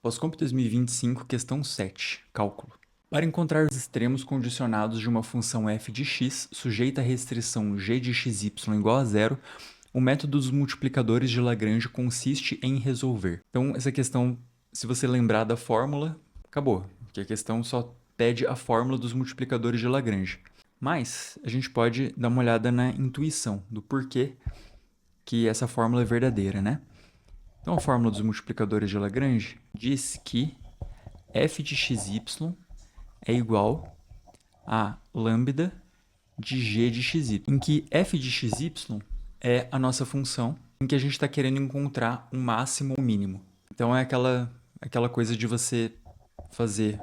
Pós-Comp 2025, questão 7, cálculo. Para encontrar os extremos condicionados de uma função f de x sujeita à restrição g de xy igual a zero, o método dos multiplicadores de Lagrange consiste em resolver. Então, essa questão, se você lembrar da fórmula, acabou, porque a questão só pede a fórmula dos multiplicadores de Lagrange. Mas a gente pode dar uma olhada na intuição do porquê que essa fórmula é verdadeira, né? Então, a fórmula dos multiplicadores de Lagrange diz que f de xy é igual a lambda de g de xy, em que f de xy é a nossa função em que a gente está querendo encontrar um máximo ou um mínimo. Então, é aquela coisa de você fazer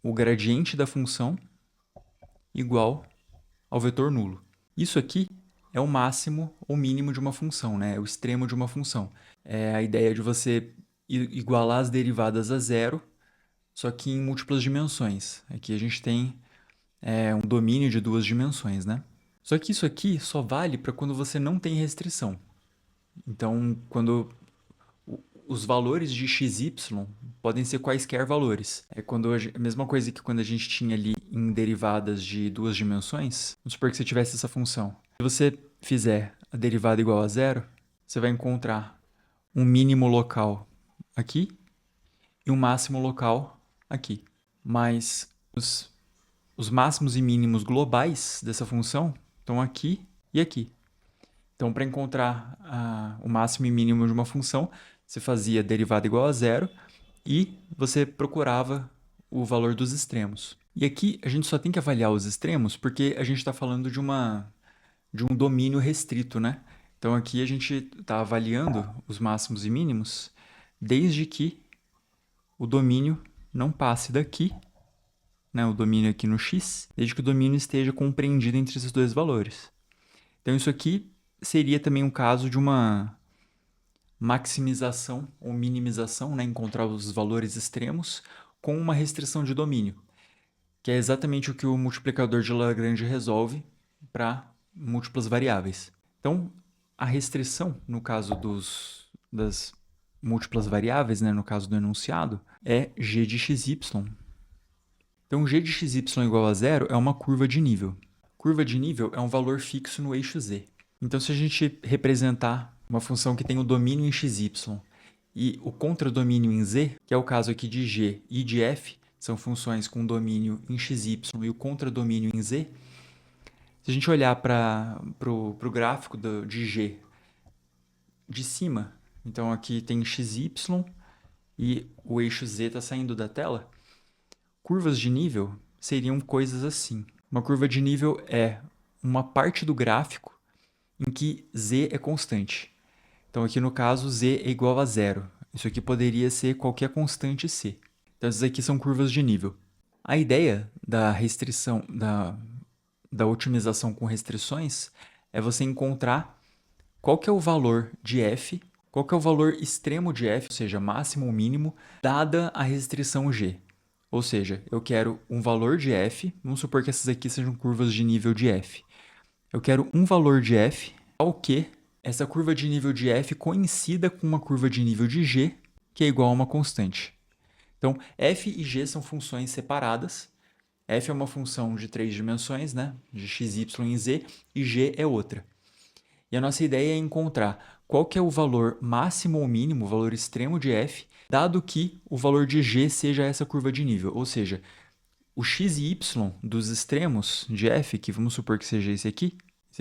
o gradiente da função igual ao vetor nulo. Isso aqui é o máximo ou mínimo de uma função, né? É o extremo de uma função. É a ideia de você igualar as derivadas a zero, só que em múltiplas dimensões. Aqui a gente tem um domínio de duas dimensões, né? Só que isso aqui só vale para quando você não tem restrição. Então, quando os valores de xy podem ser quaisquer valores. É quando a mesma coisa que quando a gente tinha ali em derivadas de duas dimensões. Vamos supor que você tivesse essa função. Se você fizer a derivada igual a zero, você vai encontrar um mínimo local aqui e um máximo local aqui. Mas os máximos e mínimos globais dessa função estão aqui e aqui. Então, para encontrar o máximo e mínimo de uma função, você fazia derivada igual a zero e você procurava o valor dos extremos. E aqui a gente só tem que avaliar os extremos porque a gente está falando de um domínio restrito, né? Então aqui a gente está avaliando os máximos e mínimos desde que o domínio não passe daqui, né, o domínio aqui no x, desde que o domínio esteja compreendido entre esses dois valores. Então isso aqui seria também um caso de uma maximização ou minimização, né, encontrar os valores extremos com uma restrição de domínio, que é exatamente o que o multiplicador de Lagrange resolve para múltiplas variáveis. Então, a restrição, no caso das múltiplas variáveis, né, no caso do enunciado, é g de xy. Então, g de xy igual a zero é uma curva de nível. Curva de nível é um valor fixo no eixo z. Então, se a gente representar uma função que tem o domínio em xy e o contradomínio em z, que é o caso aqui de g e de f, são funções com domínio em xy e o contradomínio em z, se a gente olhar para o gráfico de g de cima, então aqui tem xy e o eixo z está saindo da tela, curvas de nível seriam coisas assim. Uma curva de nível é uma parte do gráfico em que z é constante. Então aqui no caso z é igual a zero. Isso aqui poderia ser qualquer constante c. Então essas aqui são curvas de nível. A ideia da restrição, da otimização com restrições é você encontrar qual que é o valor de f, qual que é o valor extremo de f, ou seja, máximo ou mínimo, dada a restrição g. Ou seja, eu quero um valor de f, vamos supor que essas aqui sejam curvas de nível de f. Eu quero um valor de f ao que essa curva de nível de f coincida com uma curva de nível de g, que é igual a uma constante. Então, f e g são funções separadas. F é uma função de 3 dimensões, né? De x, y e z, e g é outra. E a nossa ideia é encontrar qual que é o valor máximo ou mínimo, o valor extremo de f, dado que o valor de g seja essa curva de nível. Ou seja, o x e y dos extremos de f, que vamos supor que seja esse aqui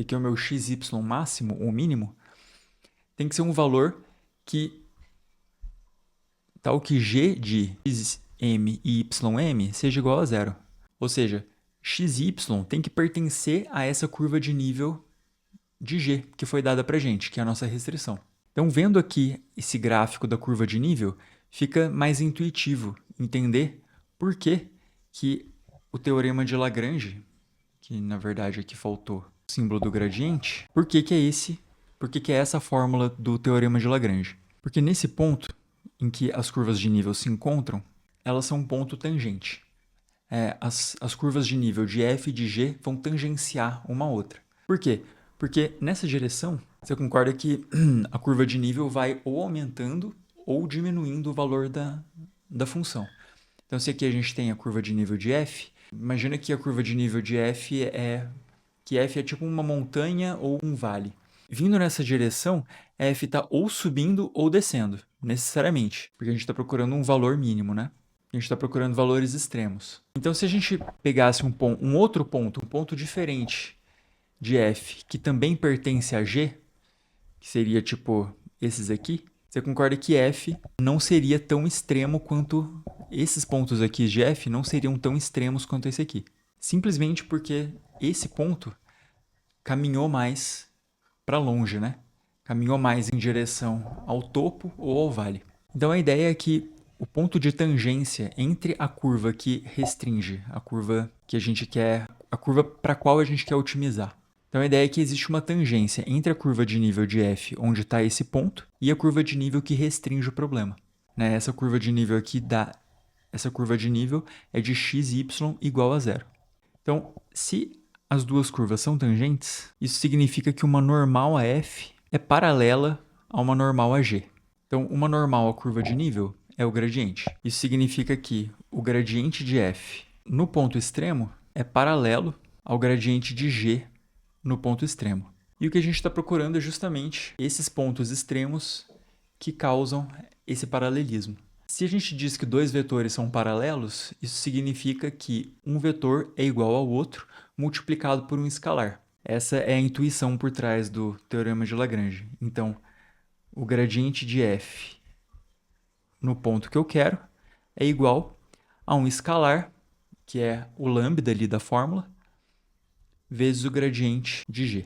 é o meu xy máximo ou mínimo, tem que ser um valor que tal que g de xm e ym seja igual a zero. Ou seja, xy tem que pertencer a essa curva de nível de g que foi dada para a gente, que é a nossa restrição. Então, vendo aqui esse gráfico da curva de nível, fica mais intuitivo entender por que o teorema de Lagrange, que na verdade aqui faltou o símbolo do gradiente, por que é essa fórmula do teorema de Lagrange? Porque nesse ponto em que as curvas de nível se encontram, elas são um ponto tangente. As curvas de nível de f e de g vão tangenciar uma outra. Por quê? Porque nessa direção, você concorda que a curva de nível vai ou aumentando ou diminuindo o valor da função. Então, se aqui a gente tem a curva de nível de f, imagina que a curva de nível de f é tipo uma montanha ou um vale. Vindo nessa direção, f está ou subindo ou descendo, necessariamente, porque a gente está procurando um valor mínimo, né? A gente está procurando valores extremos. Então, se a gente pegasse um outro ponto, um ponto diferente de f, que também pertence a g, que seria tipo esses aqui, você concorda que f não seria tão extremo quanto esses pontos aqui de f não seriam tão extremos quanto esse aqui. Simplesmente porque esse ponto caminhou mais para longe, né? Caminhou mais em direção ao topo ou ao vale. Então a ideia é que o ponto de tangência entre a curva que restringe, a curva que a gente quer, a curva para a qual a gente quer otimizar. Então a ideia é que existe uma tangência entre a curva de nível de f, onde está esse ponto, e a curva de nível que restringe o problema. Né? Essa curva de nível aqui essa curva de nível é de x e y igual a zero. Então, se as duas curvas são tangentes, isso significa que uma normal a f é paralela a uma normal a g. Então, uma normal à curva de nível é o gradiente. Isso significa que o gradiente de f no ponto extremo é paralelo ao gradiente de g no ponto extremo. E o que a gente está procurando é justamente esses pontos extremos que causam esse paralelismo. Se a gente diz que dois vetores são paralelos, isso significa que um vetor é igual ao outro multiplicado por um escalar. Essa é a intuição por trás do teorema de Lagrange. Então, o gradiente de f no ponto que eu quero é igual a um escalar, que é o lambda ali da fórmula, vezes o gradiente de g.